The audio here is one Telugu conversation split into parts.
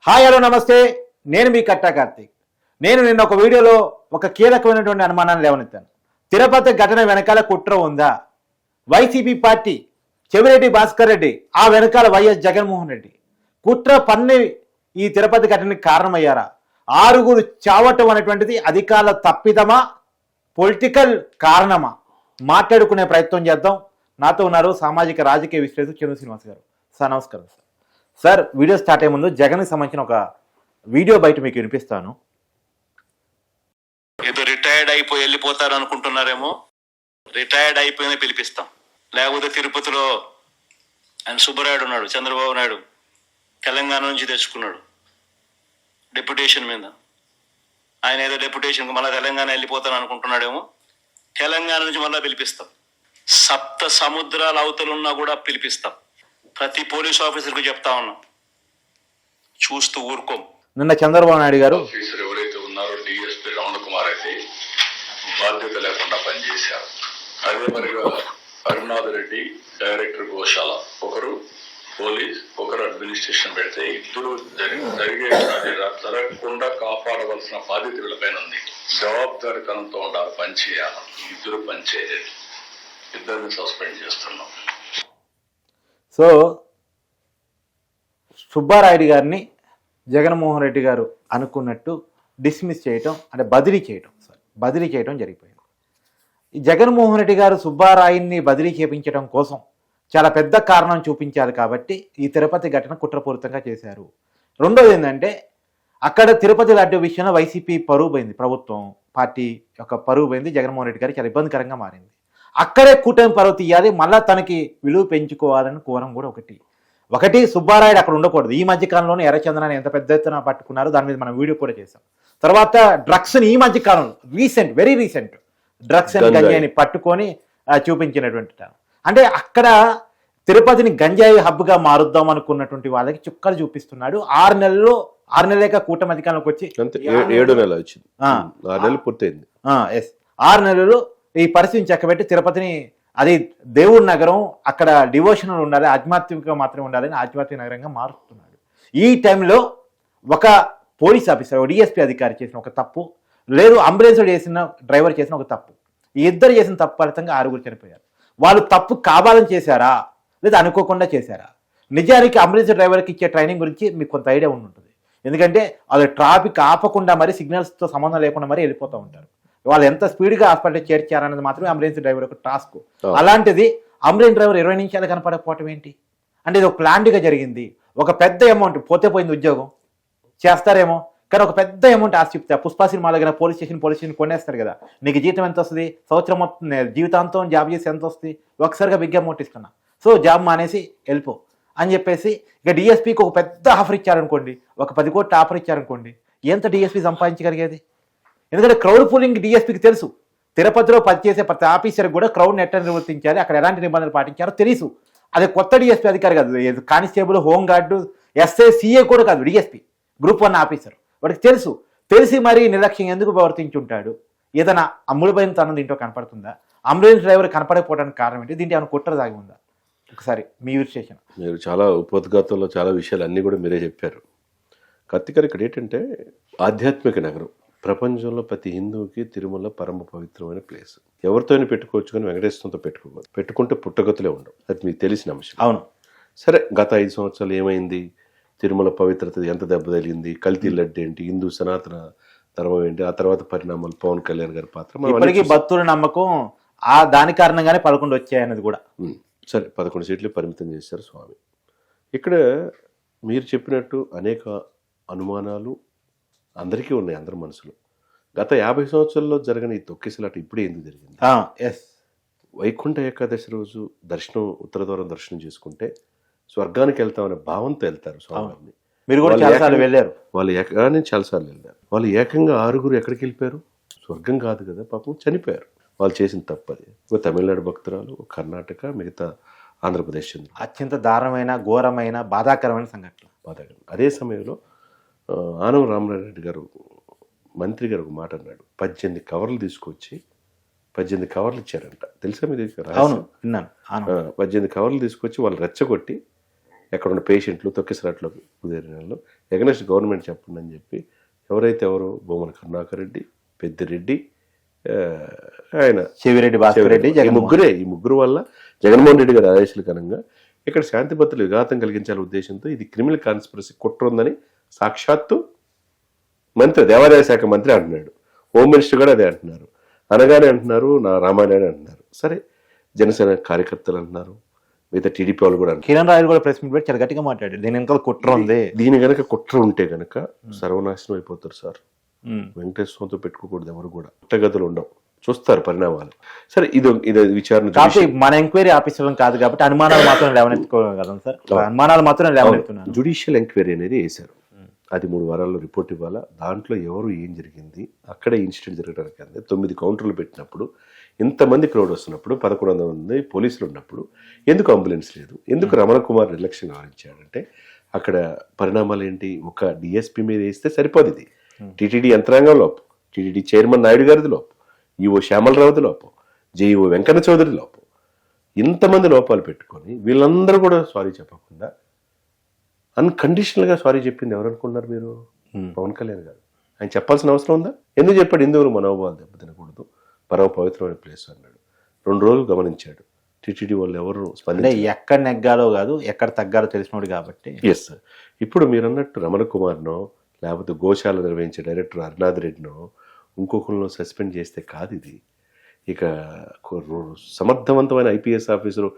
హాయ్ హలో నమస్తే, నేను మీ కట్టా కార్తీక్. నేను నిన్న ఒక వీడియోలో ఒక కీలకమైనటువంటి అనుమానాన్ని లేవనెత్తాను. తిరుపతి ఘటన వెనకాల కుట్ర ఉందా? వైసీపీ పార్టీ చెవిరెడ్డి భాస్కర్ రెడ్డి, ఆ వెనకాల వైఎస్ జగన్మోహన్ రెడ్డి కుట్ర పన్ని ఈ తిరుపతి ఘటనకి కారణమయ్యారా? ఆరుగురు చావటం అనేటువంటిది అధికారుల తప్పిదమా, పొలిటికల్ కారణమా? మాట్లాడుకునే ప్రయత్నం చేద్దాం. నాతో ఉన్నారు సామాజిక రాజకీయ విశ్లేషకులు చంద్ర శ్రీనివాస్ గారు. సార్ నమస్కారం. సార్ వీడియో స్టార్ట్ అయ్యే ముందు జగన్కి సంబంధించిన ఒక వీడియో బయట మీకు వినిపిస్తాను. ఏదో రిటైర్డ్ అయిపోయి వెళ్ళిపోతారు అనుకుంటున్నారేమో. రిటైర్డ్ అయిపోయినా పిలిపిస్తాం. లేకపోతే తిరుపతిలో ఆయన సుబ్బరాయుడు ఉన్నాడు, చంద్రబాబు నాయుడు తెలంగాణ నుంచి తెచ్చుకున్నాడు డెప్యుటేషన్ మీద. ఆయన ఏదో డెప్యుటేషన్కి మళ్ళీ తెలంగాణ వెళ్ళిపోతాను అనుకుంటున్నాడేమో. తెలంగాణ నుంచి మళ్ళీ పిలిపిస్తాం. సప్త సముద్రాల అవతలున్నా కూడా పిలిపిస్తాం. ప్రతి పోలీస్ ఆఫీసర్కి చెప్తా ఉన్నాం, చూస్తూ ఊరుకోం. నిన్న చంద్రబాబు నాయుడు గారు ఆఫీసర్ ఎవరైతే ఉన్నారో డిఎస్పీ రమణ కుమార్ అయితే బాధ్యత లేకుండా పనిచేశారు. అదే మరిగా అరుణాథ్ రెడ్డి డైరెక్టర్ గోశాల, ఒకరు పోలీస్, ఒకరు అడ్మినిస్ట్రేషన్ పెడితే ఇద్దరు జరిగే జరగకుండా కాపాడవలసిన బాధ్యత వీళ్ళపైన ఉంది. జవాబుదారితనంతో ఉండాలి, పనిచేయాలి. ఇద్దరు పనిచేయలేదు, ఇద్దరిని సస్పెండ్ చేస్తున్నాం. సో సుబ్బారాయుడు గారిని జగన్మోహన్ రెడ్డి గారు అనుకున్నట్టు డిస్మిస్ చేయటం, అంటే బదిలీ చేయటం జరిగిపోయింది. ఈ జగన్మోహన్ రెడ్డి గారు సుబ్బారాయుడిని బదిలీ చేయించడం కోసం చాలా పెద్ద కారణం చూపించారు కాబట్టి ఈ తిరుపతి ఘటన కుట్రపూరితంగా చేశారు. రెండోది ఏంటంటే, అక్కడ తిరుపతి లడ్డు విషయంలో వైసీపీ పరువు పోయింది, ప్రభుత్వం పార్టీ యొక్క పరువు పోయింది. జగన్మోహన్ రెడ్డి గారికి చాలా ఇబ్బందికరంగా మారింది. అక్కడే కూటమి పరువు తీయాలి, మళ్ళీ తనకి విలువ పెంచుకోవాలని కోరం కూడా ఒకటి సుబ్బారాయుడు అక్కడ ఉండకూడదు. ఈ మధ్యకాలంలోనే ఎర్రచందనాన్ని ఎంత పెద్ద ఎత్తున పట్టుకున్నారో దాని మీద మనం వీడియో కూడా చేసాం. తర్వాత డ్రగ్స్ని ఈ మధ్యకాలంలో వెరీ రీసెంట్ డ్రగ్స్ అండ్ గంజాయిని పట్టుకొని చూపించినటువంటి, అంటే అక్కడ తిరుపతిని గంజాయి హబ్గా మారుద్దాం అనుకున్నటువంటి వాళ్ళకి చుక్కలు చూపిస్తున్నాడు. 6 నెలలేక కూటమి అధికారంలోకి వచ్చి 7 నెలలు వచ్చింది, 6 నెలలు పూర్తయింది. 6 నెలలు ఈ పరిస్థితిని చక్కబెట్టి తిరుపతిని, అది దేవుడి నగరం, అక్కడ డివోషనల్ ఉండాలి, ఆధ్యాత్మికంగా మాత్రమే ఉండాలని ఆధ్యాత్మిక నగరంగా మారుస్తున్నాడు. ఈ టైంలో ఒక పోలీస్ ఆఫీసర్, డిఎస్పీ అధికారి చేసిన ఒక తప్పు, లేదు అంబులెన్స్ డ్రైవర్ చేసిన ఒక తప్పు, ఈ ఇద్దరు చేసిన తప్పు ఫలితంగా 6 చనిపోయారు. వాళ్ళు తప్పు కావాలని చేశారా, లేదా అనుకోకుండా చేశారా? నిజానికి అంబులెన్స్ డ్రైవర్కి ఇచ్చే ట్రైనింగ్ గురించి మీకు కొంత ఐడియా ఉంటుంది. ఎందుకంటే అది ట్రాఫిక్ ఆపకుండా మరి సిగ్నల్స్తో సంబంధం లేకుండా మరి వెళ్ళిపోతూ ఉంటారు. వాళ్ళు ఎంత స్పీడ్గా హాస్పిటల్ చేర్చారనేది మాత్రమే అంబులెన్స్ డ్రైవర్ యొక్క టాస్క్. అలాంటిది అంబులెన్స్ డ్రైవర్ 20 నిమిషాలు కనపడకపోవటం ఏంటి? అంటే ఇది ఒక ప్లాన్డ్గా జరిగింది. ఒక పెద్ద అమౌంట్ పోయింది, ఉద్యోగం చేస్తారేమో, కానీ ఒక పెద్ద అమౌంట్ ఆశ చెప్తే పుష్ప సినిమా దగ్గర పోలీస్ స్టేషన్ కొనేస్తారు కదా, నీకు జీతం ఎంత వస్తుంది, సంవత్సరం మొత్తం జీవితాంతం జాబ్ చేసి ఎంత వస్తుంది, ఒకసారిగా బిగ్ అమౌంట్ ఇస్తున్నా, సో జాబ్ మానేసి వెళ్ళిపో అని చెప్పేసి ఇక డిఎస్పీకి ఒక పెద్ద ఆఫర్ ఇచ్చారనుకోండి, ఒక 10 కోట్ల ఆఫర్ ఇచ్చారనుకోండి, ఎంత డిఎస్పీ సంపాదించగలిగేది? ఎందుకంటే క్రౌడ్ పూలింగ్ డిఎస్పీకి తెలుసు. తిరుపతిలో పనిచేసే ప్రతి ఆఫీసర్కి కూడా క్రౌడ్ని ఎట్లా నిర్వర్తించాలి, అక్కడ ఎలాంటి నిబంధనలు పాటించారో తెలుసు. అది కొత్త డిఎస్పీ అధికారి కాదు, కానిస్టేబుల్, హోంగార్డు, ఎస్ఐ, సిఏ కూడా కాదు, డిఎస్పీ గ్రూప్ 1 ఆఫీసర్. వాడికి తెలిసి మరీ నిర్లక్ష్యం ఎందుకు ప్రవర్తించుంటాడు? ఏదైనా అమ్ముడుపోయిన తనం దీంట్లో కనపడుతుందా? అంబులెన్స్ డ్రైవర్ కనపడకపోవడానికి కారణం ఏంటి? దీంట్లో ఏమైనా కుట్ర దాగి ఉందా? ఒకసారి మీ విశ్లేషణ. మీరు చాలా ఉపోద్ఘాతంలో చాలా విషయాలు అన్నీ కూడా మీరే చెప్పారు. కత్తికర్ ఇక్కడ ఏంటంటే ఆధ్యాత్మిక నగరం, ప్రపంచంలో ప్రతి హిందువుకి తిరుమల పరమ పవిత్రమైన ప్లేస్. ఎవరితోనే పెట్టుకోవచ్చు, కానీ వెంకటేశ్వరంతో పెట్టుకుంటే పుట్టగతులే ఉండవు. అది మీకు తెలిసిన అంశం. అవును. సరే, గత 5 సంవత్సరాలు ఏమైంది? తిరుమల పవిత్రత ఎంత దెబ్బతగిలింది? కల్తీ లడ్డు ఏంటి? హిందూ సనాతన ధర్మం ఏంటి? ఆ తర్వాత పరిణామాలు, పవన్ కళ్యాణ్ గారి పాత్ర, ఇప్పటికీ భక్తుల నమ్మకం దాని కారణంగానే 11 వచ్చాయన్నది కూడా. సరే, 11 సీట్లు పరిమితం చేశారు స్వామి. ఇక్కడ మీరు చెప్పినట్టు అనేక అనుమానాలు అందరికీ ఉన్నాయి, అందరి మనసులో. గత 50 సంవత్సరాల్లో జరగని ఈ తొక్కిసలాట ఇప్పుడే ఎందుకు జరిగింది? వైకుంఠ ఏకాదశి రోజు ఉత్తర ద్వారం దర్శనం చేసుకుంటే స్వర్గానికి వెళ్తామనే భావంతో వెళ్తారు స్వామిని. మీరు కూడా చాలాసార్లు వెళ్ళారు. వాళ్ళు చాలాసార్లు వెళ్ళారు. వాళ్ళు ఏకంగా 6 ఎక్కడికి వెళ్ళిపోయారు? స్వర్గం కాదు కదా, పాపం చనిపోయారు. వాళ్ళు చేసిన తప్పది. ఒక తమిళనాడు భక్తురాలు, కర్ణాటక, మిగతా ఆంధ్రప్రదేశ్ చెందిన అత్యంత దారుణమైన, ఘోరమైన, బాధాకరమైన సంఘటన. అదే సమయంలో ఆనం రామరెడ్డి గారు, మంత్రి గారు ఒక మాట అన్నాడు. 18 కవర్లు తీసుకొచ్చి 18 కవర్లు ఇచ్చారంట. తెలుసా మీరు? 18 కవర్లు తీసుకొచ్చి వాళ్ళు రెచ్చగొట్టి ఎక్కడ ఉన్న పేషెంట్లు తొక్కిసలాట్లో కుదిరిన వాళ్ళు ఎగనెస్ట్ గవర్నమెంట్ చెప్పండి అని చెప్పి ఎవరు భూమన కరుణాకర్ రెడ్డి, పెద్దిరెడ్డి, ఆయన చెవిరెడ్డి భాస్కర్ రెడ్డి, ఈ ముగ్గురు వల్ల జగన్మోహన్ రెడ్డి గారి ఆదేశాల కనంగా ఇక్కడ శాంతి భద్రతలు విఘాతం కలిగించాలనే ఉద్దేశంతో ఇది క్రిమినల్ కాన్స్పిరసీ కుట్ర ఉందని సాక్షాత్తు మంత్రి, దేవాదాయ శాఖ మంత్రి అంటున్నాడు. హోమ్ మినిస్టర్ కూడా అదే అంటున్నారు. అనగానే అంటున్నారు నా రామాయణ అంటున్నారు. సరే, జనసేన కార్యకర్తలు అంటున్నారు, మిగతా టీడీపీ వాళ్ళు కూడా అంటున్నారు. కిరణ్ రాయలు కూడా ప్రెస్ మీట్ పెట్టి చాలా గట్టిగా మాట్లాడారు, దీని వెనకాల కుట్ర ఉంది. దీని గనక కుట్ర ఉంటే గనక సర్వనాశనం అయిపోతారు సార్. వెంకటేశ్వర స్వామితో పెట్టుకోకూడదు, ఎవరు కూడా పుట్టగతులు ఉండవు, చూస్తారు పరిణామాలు. సరే, ఇది విచారణ మన ఎంక్వైరీ ఆఫీసర్ కాదు కాబట్టి అనుమానాలు మాత్రం లేవనెత్తుకోగలం సార్. అనుమానాలు మాత్రం లేవనెత్తున్నాను. జ్యుడిషియల్ ఎంక్వైరీ అనేది వేశారు. అది 3 వారాల్లో రిపోర్ట్ ఇవ్వాలా. దాంట్లో ఎవరు ఏం జరిగింది, అక్కడే ఇన్సిడెంట్ జరగడానికి అంతే 9 కౌంటర్లు పెట్టినప్పుడు, ఇంతమంది క్రౌడ్ వస్తున్నప్పుడు, 1100 మంది పోలీసులు ఉన్నప్పుడు ఎందుకు అంబులెన్స్ లేదు, ఎందుకు రమణ కుమార్ నిర్లక్ష్యం వ్యవహరించాడంటే అక్కడ పరిణామాలు ఏంటి? ఒక డిఎస్పీ మీద వేస్తే సరిపోదు. ఇది టీటీడీ యంత్రాంగం లోపం, టీటీడీ చైర్మన్ నాయుడు గారిది లోపం, ఈఓ శ్యామలరావుది లోపం, జేఈఓ వెంకన్న చౌదరి లోపం. ఇంతమంది లోపాలు పెట్టుకొని వీళ్ళందరూ కూడా సారీ చెప్పకుండా అన్కండిషనల్గా సారీ చెప్పింది ఎవరు అనుకున్నారు మీరు? పవన్ కళ్యాణ్ గారు. ఆయన చెప్పాల్సిన అవసరం ఉందా? ఎందుకు చెప్పాడు? హిందువులు మనోభావాలు దెబ్బతినకూడదు, పరమ పవిత్రమైన ప్లేస్ అన్నాడు. 2 రోజులు గమనించాడు. టీటీడీ వాళ్ళు ఎవరు స్పందించారు? ఎక్కడ నెగ్గాలో కాదు, ఎక్కడ తగ్గాలో తెలిసినోడు కాబట్టి. ఎస్. ఇప్పుడు మీరు అన్నట్టు రమణ కుమార్నో లేకపోతే గోశాల నిర్వహించే డైరెక్టర్ అరుణాథ్ రెడ్డినో ఇంకొకరినో సస్పెండ్ చేస్తే కాదు ఇది. ఇక సమర్థవంతమైన ఐపీఎస్ ఆఫీసరు,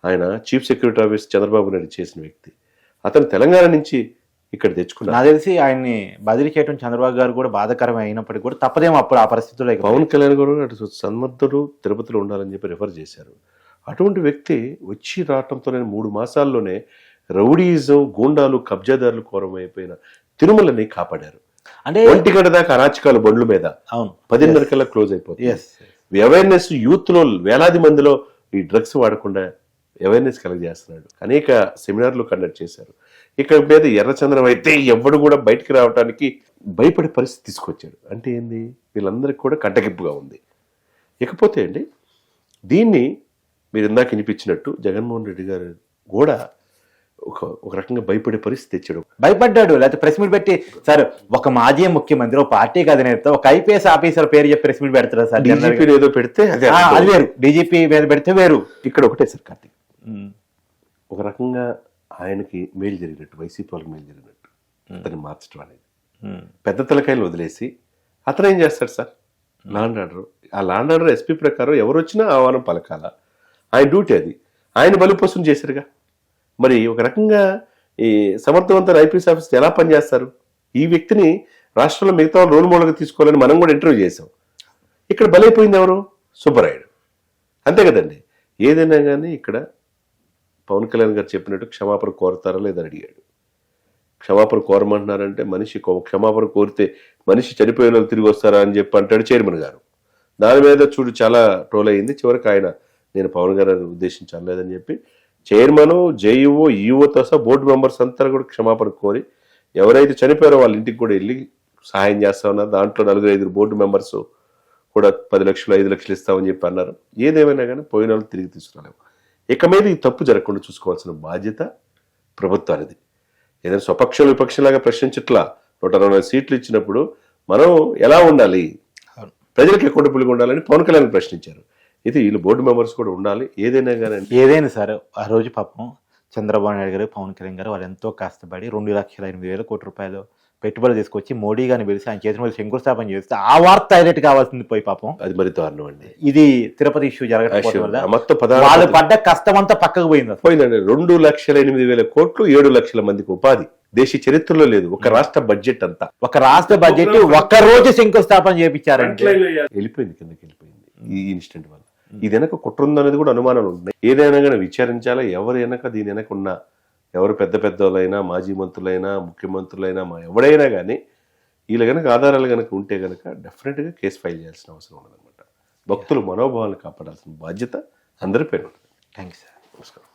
ఆయన chief security office Chandrababu Naidu చేసిన వ్యక్తి, అతను తెలంగాణ నుంచి ఇక్కడ తెచ్చుకున్నారు. నాకు తెలిసి ఆయన్ని బదిలీ చేయడం చంద్రబాబు గారు కూడా బాధాకరమే అయినప్పటికీ కూడా తప్పదేమో అప్పుడు ఆ పరిస్థితుల్లో. పవన్ కళ్యాణ్ గారు అటు సమర్థుడు తిరుపతిలో ఉండాలని చెప్పి రిఫర్ చేశారు. అటువంటి వ్యక్తి వచ్చి రావటంతో 3 మాసాల్లోనే రౌడీజం, గూండాలు, కబ్జాదారులు కోరమైపోయిన తిరుమలని కాపాడారు. అంటే 1 గంట దాకా అరాచకాలు బండ్ల మీద, 10:30 కల్లా క్లోజ్ అయిపోతుంది. అవేర్నెస్ యూత్ లో వేలాది మందిలో ఈ డ్రగ్స్ వాడకుండా అవేర్నెస్ కలగజేస్తున్నాడు. అనేక సెమినార్లు కండక్ట్ చేశారు. ఇక్కడ మీద ఎర్రచంద్రం అయితే ఎవడు కూడా బయటికి రావడానికి భయపడే పరిస్థితి తీసుకొచ్చాడు. అంటే ఏంది? వీళ్ళందరికీ కూడా కంటగింపుగా ఉంది. ఇకపోతే అండి, దీన్ని మీరు ఇందాక వినిపించినట్టు జగన్మోహన్ రెడ్డి గారు కూడా ఒక రకంగా భయపడే పరిస్థితి తెచ్చాడు. భయపడ్డాడు. లేకపోతే ప్రెస్ మీట్ పెట్టి సార్ ఒక మాజీ ముఖ్యమంత్రి, ఒక పార్టీకి అధినేత, ఒక ఐపీఎస్ ఆఫీసర్ పేరు చెప్పి ప్రెస్ మీట్ పెడతారా సార్? డీజీపీ ఏదో పెడితే అది వేరు, డీజీపీ మీద పెడితే వేరు. ఇక్కడ ఒకటే సార్ కార్తీక్, ఒక రకంగా ఆయనకి మేలు జరిగినట్టు, వైసీపీ వాళ్ళకి మేలు జరిగినట్టు అతన్ని మార్చడం అనేది. పెద్ద తలకాయలు వదిలేసి అతను ఏం చేస్తాడు సార్? Land order. ఆ లాండ్ ఆర్డర్ ఎస్పీ ప్రకారం ఎవరు వచ్చినా ఆహ్వానం పలకాల. ఆయన డ్యూటీ అది. ఆయన బలిపోసం చేశారుగా. మరి ఒక రకంగా ఈ సమర్థవంతమైన ఐపీఎస్ ఆఫీసర్ ఎలా పనిచేస్తారు? ఈ వ్యక్తిని రాష్ట్రంలో మిగతా రోల్ మోడల్గా తీసుకోవాలని మనం కూడా ఇంటర్వ్యూ చేసాం. ఇక్కడ బలైపోయింది ఎవరు? సుబ్బరాయుడు. అంతే కదండి. ఏదైనా కానీ ఇక్కడ పవన్ కళ్యాణ్ గారు చెప్పినట్టు క్షమాపణ కోరతారా లేదని అడిగాడు. క్షమాపణ కోరమంటున్నారంటే మనిషి క్షమాపణ కోరితే మనిషి చనిపోయిన వాళ్ళు తిరిగి వస్తారా అని చెప్పి అంటాడు చైర్మన్ గారు. దాని మీద చూడు చాలా ట్రోల్ అయింది. చివరికి ఆయన నేను పవన్ గారిని ఉద్దేశించలేదని చెప్పి చైర్మన్, జేఈఓ, ఈఓతో సహా బోర్డు మెంబర్స్ అంతా కూడా క్షమాపణ కోరి ఎవరైతే చనిపోయారో వాళ్ళ ఇంటికి కూడా వెళ్ళి సహాయం చేస్తా ఉన్నారు. దాంట్లో 4-5 బోర్డు మెంబర్స్ కూడా 10 లక్షలు 5 లక్షలు ఇస్తామని చెప్పి అన్నారు. ఏదేమైనా కానీ పోయిన వాళ్ళు తిరిగి తీసుకురాలేము. ఇక మీద ఈ తప్పు జరగకుండా చూసుకోవాల్సిన బాధ్యత ప్రభుత్వానిది. ఏదైనా స్వపక్షం విపక్షంలాగా ప్రశ్నించట్లా. 160 సీట్లు ఇచ్చినప్పుడు మనం ఎలా ఉండాలి, ప్రజలకు అకౌంటబుల్గా ఉండాలని పవన్ కళ్యాణ్ ప్రశ్నించారు. ఇది వీళ్ళు బోర్డు మెంబర్స్ కూడా ఉండాలి. ఏదైనా సరే ఆ రోజు పాపం చంద్రబాబు నాయుడు గారు, పవన్ కళ్యాణ్ గారు వాళ్ళు ఎంతో కష్టపడి 2,08,000 కోట్ల రూపాయలు పెట్టుబడులు తీసుకొచ్చి మోడీ గారిని పిలిచి ఆయన చేసిన మీద శంకుస్థాపన చేస్తే ఆ వార్త హైలైట్ కావాల్సింది పోయి పాపం అది మరి దారుణం అండి. ఇది తిరుపతి ఇష్యూ జరగకపోవడం వల్ల మొత్తం వాళ్ళు పడ్డ కష్టం అంతా పక్కకు పోయిందండి. 2,08,000 కోట్లు, 7 లక్షల మందికి ఉపాధి దేశ చరిత్రలో లేదు. ఒక రాష్ట్ర బడ్జెట్ అంతా, ఒక రాష్ట్ర బడ్జెట్ ఒక్క రోజు శంకుస్థాపన చేయించారంటే వెళ్ళిపోయింది, కిందకి వెళ్ళిపోయింది ఈ ఇన్సిడెంట్ వల్ల. ఇది వెనక కుట్ర ఉందనేది కూడా అనుమానాలు ఉన్నాయి. ఏదైనా కానీ విచారించాలా. ఎవరు వెనక దీని వెనక ఉన్నా, ఎవరు పెద్ద పెద్దలైనా, మాజీ మంత్రులైనా, ముఖ్యమంత్రులైనా, ఎవడైనా కానీ వీళ్ళ కనుక ఆధారాలు కనుక ఉంటే కనుక డెఫినెట్గా కేసు ఫైల్ చేయాల్సిన అవసరం ఉండదన్నమాట. భక్తుల మనోభావాలను కాపాడాల్సిన బాధ్యత అందరిపైన ఉంటుంది. Thank you sir. నమస్కారం.